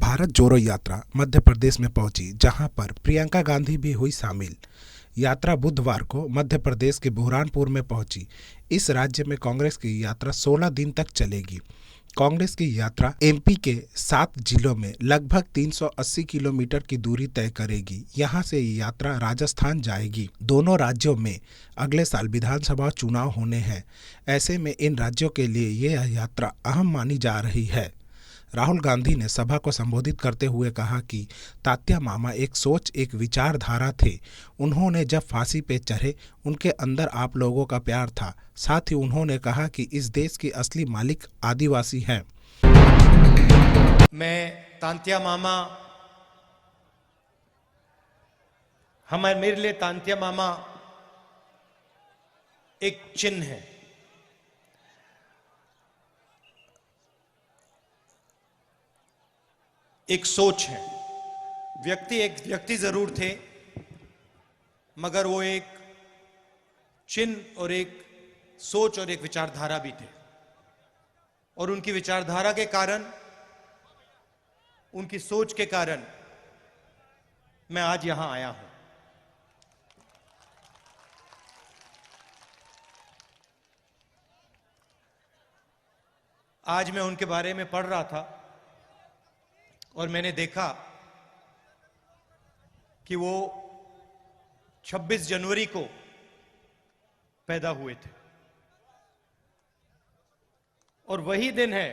भारत जोड़ो यात्रा मध्य प्रदेश में पहुंची, जहां पर प्रियंका गांधी भी हुई शामिल। यात्रा बुधवार को मध्य प्रदेश के बुरहानपुर में पहुंची। इस राज्य में कांग्रेस की यात्रा 16 दिन तक चलेगी। कांग्रेस की यात्रा एमपी के 7 जिलों में लगभग 380 किलोमीटर की दूरी तय करेगी। यहां से ये यात्रा राजस्थान जाएगी। दोनों राज्यों में अगले साल विधानसभा चुनाव होने हैं। ऐसे में इन राज्यों के लिए यह यात्रा अहम मानी जा रही है। राहुल गांधी ने सभा को संबोधित करते हुए कहा कि तात्या मामा एक सोच, एक विचारधारा थे। उन्होंने जब फांसी पे चढ़े, उनके अंदर आप लोगों का प्यार था। साथ ही उन्होंने कहा कि इस देश की असली मालिक आदिवासी हैं। मैं तांत्या मामा, मेरे लिए तांत्या मामा एक चिन्ह है। एक सोच है। एक व्यक्ति जरूर थे, मगर वो एक चिन्ह और एक सोच और एक विचारधारा भी थे। और उनकी विचारधारा के कारण, उनकी सोच के कारण मैं आज यहां आया हूं। आज मैं उनके बारे में पढ़ रहा था और मैंने देखा कि वो 26 जनवरी को पैदा हुए थे और वही दिन है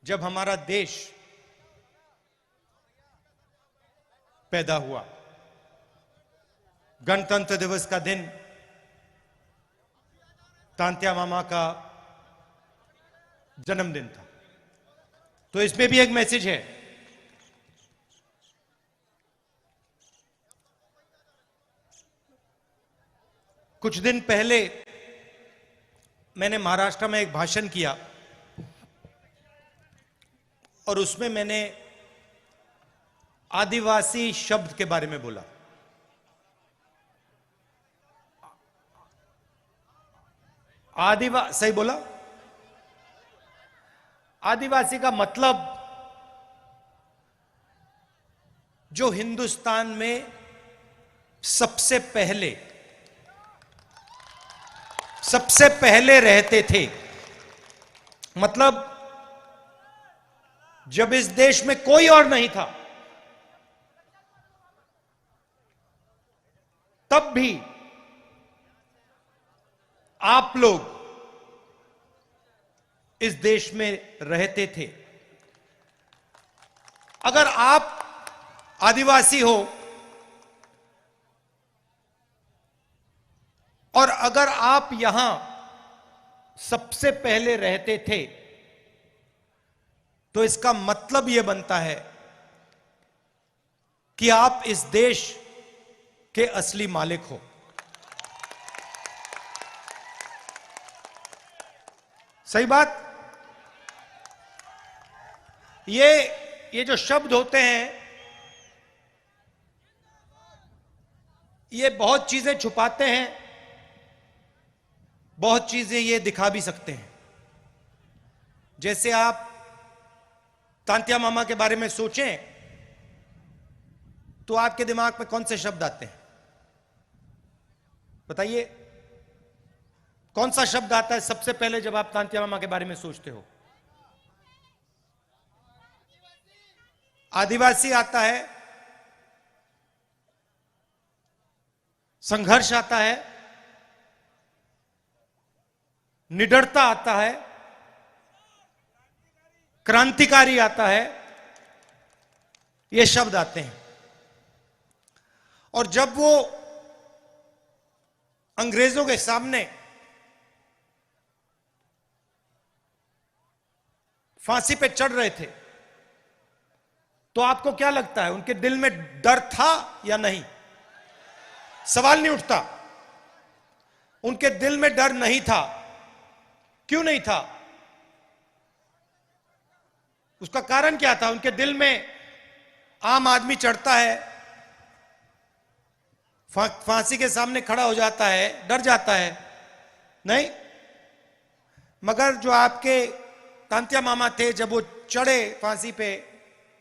जब हमारा देश पैदा हुआ। गणतंत्र दिवस का दिन तांत्या मामा का जन्मदिन था। तो इसमें भी एक मैसेज है। कुछ दिन पहले मैंने महाराष्ट्र में एक भाषण किया और उसमें मैंने आदिवासी शब्द के बारे में बोला। सही बोला? आदिवासी का मतलब जो हिंदुस्तान में सबसे पहले रहते थे। मतलब जब इस देश में कोई और नहीं था, तब भी आप लोग इस देश में रहते थे। अगर आप आदिवासी हो और अगर आप यहां सबसे पहले रहते थे, तो इसका मतलब यह बनता है कि आप इस देश के असली मालिक हो। सही बात? ये जो शब्द होते हैं, ये बहुत चीजें छुपाते हैं, बहुत चीजें ये दिखा भी सकते हैं। जैसे आप तांत्या मामा के बारे में सोचें तो आपके दिमाग में कौन से शब्द आते हैं? बताइए, कौन सा शब्द आता है सबसे पहले जब आप तांत्या मामा के बारे में सोचते हो? आदिवासी आता है, संघर्ष आता है, निडरता आता है, क्रांतिकारी आता है, ये शब्द आते हैं। और जब वो अंग्रेजों के सामने फांसी पे चढ़ रहे थे, तो आपको क्या लगता है, उनके दिल में डर था या नहीं? सवाल नहीं उठता। उनके दिल में डर नहीं था। क्यों नहीं था? उसका कारण क्या था? उनके दिल में आम आदमी चढ़ता है, फांसी के सामने खड़ा हो जाता है, डर जाता है? नहीं। मगर जो आपके तांत्या मामा थे, जब वो चढ़े फांसी पे,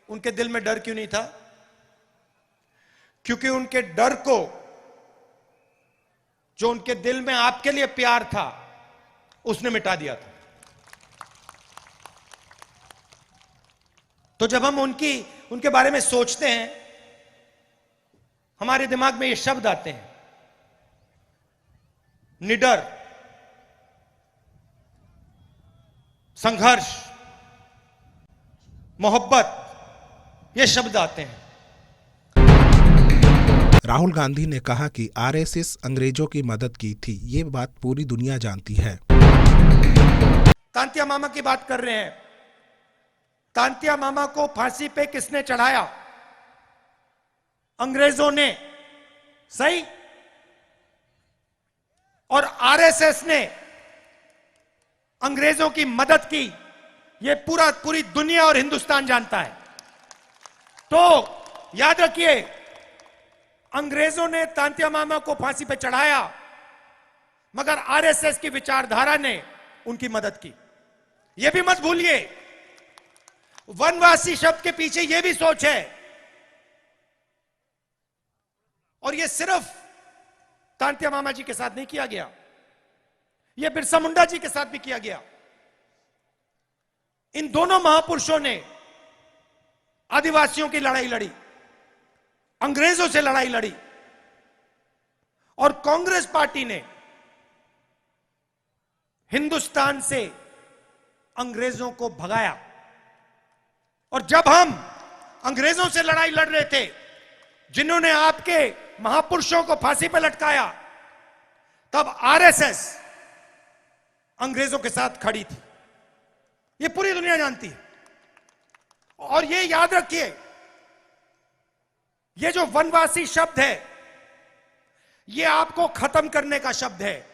उनके दिल में डर क्यों नहीं था? क्योंकि उनके डर को, जो उनके दिल में आपके लिए प्यार था, उसने मिटा दिया था। तो जब हम उनके बारे में सोचते हैं, हमारे दिमाग में ये शब्द आते हैं, निडर, संघर्ष, मोहब्बत, ये शब्द आते हैं। राहुल गांधी ने कहा कि आरएसएस अंग्रेजों की मदद की थी, ये बात पूरी दुनिया जानती है। तांत्या मामा की बात कर रहे हैं। तांत्या मामा को फांसी पे किसने चढ़ाया? अंग्रेजों ने, सही? और आरएसएस ने अंग्रेजों की मदद की, यह पूरी दुनिया और हिंदुस्तान जानता है। तो याद रखिए, अंग्रेजों ने तांत्या मामा को फांसी पे चढ़ाया, मगर आरएसएस की विचारधारा ने उनकी मदद की। यह भी मत भूलिए, वनवासी शब्द के पीछे यह भी सोच है। और यह सिर्फ तांत्या मामा जी के साथ नहीं किया गया, यह बिरसा मुंडा जी के साथ भी किया गया। इन दोनों महापुरुषों ने आदिवासियों की लड़ाई लड़ी, अंग्रेजों से लड़ाई लड़ी, और कांग्रेस पार्टी ने हिंदुस्तान से अंग्रेजों को भगाया। और जब हम अंग्रेजों से लड़ाई लड़ रहे थे, जिन्होंने आपके महापुरुषों को फांसी पर लटकाया, तब आरएसएस अंग्रेजों के साथ खड़ी थी। यह पूरी दुनिया जानती है। और यह याद रखिए, यह जो वनवासी शब्द है, यह आपको खत्म करने का शब्द है।